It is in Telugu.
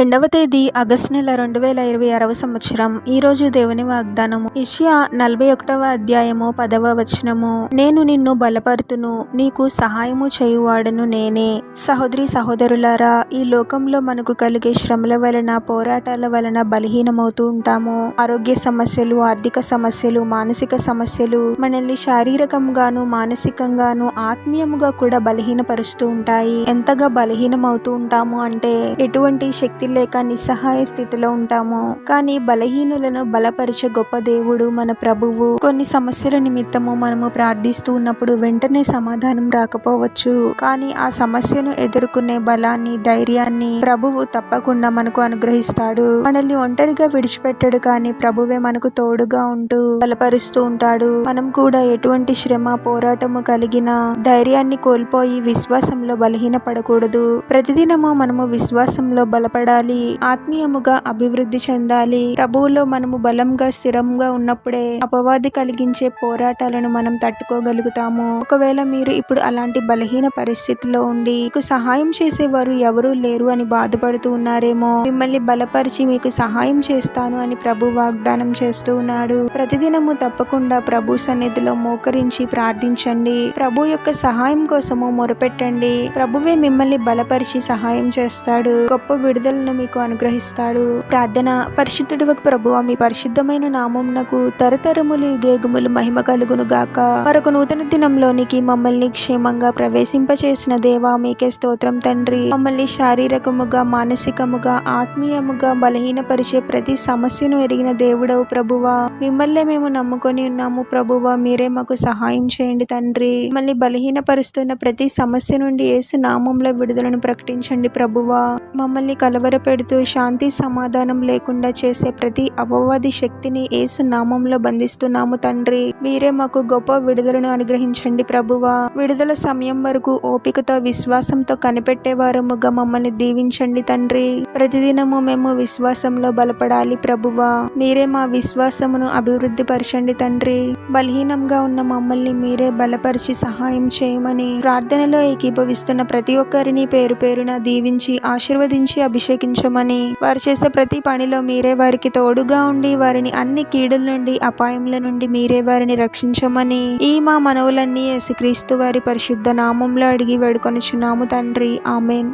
2వ తేదీ ఆగస్టు నెల 2026 సంవత్సరం. ఈరోజు దేవుని వాగ్దానము యెషయా 41వ అధ్యాయము 10వ వచనము. నేను నిన్ను బలపరుతును, నీకు సహాయము చేయువాడను నేనే. సహోదరి సహోదరులారా, ఈ లోకంలో మనకు కలిగే శ్రమల వలన, పోరాటాల వలన బలహీనమవుతూ ఉంటాము. ఆరోగ్య సమస్యలు, ఆర్థిక సమస్యలు, మానసిక సమస్యలు మనల్ని శారీరకంగాను, మానసికంగాను, ఆత్మీయముగా కూడా బలహీనపరుస్తూ ఉంటాయి. ఎంతగా బలహీనమవుతూ ఉంటాము అంటే ఎటువంటి శక్తి లేక నిస్సహాయ స్థితిలో ఉంటాము. కానీ బలహీనులను బలపరిచే గొప్ప దేవుడు మన ప్రభువు. కొన్ని సమస్యల నిమిత్తము మనము ప్రార్థిస్తూ ఉన్నప్పుడు వెంటనే సమాధానం రాకపోవచ్చు. కానీ ఆ సమస్యను ఎదుర్కొనే బలాన్ని, ధైర్యాన్ని ప్రభువు తప్పకుండా మనకు అనుగ్రహిస్తాడు. మనల్ని ఒంటరిగా విడిచిపెట్టడు, కానీ ప్రభువే మనకు తోడుగా ఉంటూ బలపరుస్తూ ఉంటాడు. మనం కూడా ఎటువంటి శ్రమ, పోరాటము కలిగిన ధైర్యాన్ని కోల్పోయి విశ్వాసంలో బలహీనపడకూడదు. ప్రతిదినము మనము విశ్వాసంలో బలపడాలి, ఆత్మీయముగా అభివృద్ధి చెందాలి. ప్రభువులో మనము బలంగా, స్థిరంగా ఉన్నప్పుడే అపవాది కలిగించే పోరాటాలను మనం తట్టుకోగలుగుతాము. ఒకవేళ మీరు ఇప్పుడు అలాంటి బలహీన పరిస్థితిలో ఉండి మీకు సహాయం చేసేవారు ఎవరూ లేరు అని బాధపడుతూ ఉన్నారేమో, మిమ్మల్ని బలపరిచి మీకు సహాయం చేస్తాను అని ప్రభు వాగ్దానం చేస్తూ ఉన్నాడు. ప్రతిదినము తప్పకుండా ప్రభు సన్నిధిలో మోకరించి ప్రార్థించండి. ప్రభు యొక్క సహాయం కోసము మొరపెట్టండి. ప్రభువే మిమ్మల్ని బలపరిచి సహాయం చేస్తాడు. గొప్ప విడుదలను మీకు అనుగ్రహిస్తాడు. ప్రార్థన. పరిశుద్ధుడవగు ప్రభువా, మీ పరిశుద్ధమైన నామమునకు తరతరములు యుగయుగములు మహిమ కలుగును గాక. మరొక నూతన దినంలోనికి మమ్మల్ని క్షేమంగా ప్రవేశింపచేసిన దేవా, మీకే స్తోత్రం తండ్రి. మమ్మల్ని శారీరకముగా, మానసికముగా, ఆత్మీయముగా బలహీనపరిచే ప్రతి సమస్యను ఎరిగిన దేవుడవు ప్రభువా. మిమ్మల్నే మేము నమ్ముకొని ఉన్నాము ప్రభువా. మీరే మాకు సహాయం చేయండి తండ్రి. మమ్మల్ని బలహీనపరుస్తున్న ప్రతి సమస్య నుండి యేసు నామంలో విడుదలను ప్రకటించండి ప్రభువా. మమ్మల్ని కలవరపెడుతూ శాంతి సమాధానం లేకుండా చేసే ప్రతి అపవాది శక్తిని యేసు నామంలో బంధిస్తున్నాము తండ్రి. మీరే మాకు గొప్ప విడుదలను అనుగ్రహించండి ప్రభువా. విడుదల సమయం వరకు ఓపికతో, విశ్వాసంతో కనిపెట్టే వారముగా మమ్మల్ని దీవించండి తండ్రి. ప్రతిదినము మేము విశ్వాసంలో బలపడాలి ప్రభువా. మీరే మా విశ్వాసమును అభివృద్ధి పరచండి తండ్రి. బలహీనంగా ఉన్న మమ్మల్ని మీరే బలపరిచి సహాయం చేయమని ప్రార్థనలో ఏకీభవిస్తున్న ప్రతి ఒక్కరిని పేరు పేరున దీవించి ఆశీర్వదించి అభిషేకించమని, వారు చేసే ప్రతి పనిలో మీరే వారికి తోడుగా ఉండి వారిని అన్ని కీడుల నుండి, అపాయముల నుండి మీరే వారిని రక్షించమని ఈ మా మనవులన్నీ యేసుక్రీస్తు వారి పరిశుద్ధ నామంలో అడిగి వేడుకొనుచున్నాము తండ్రి. ఆమేన్.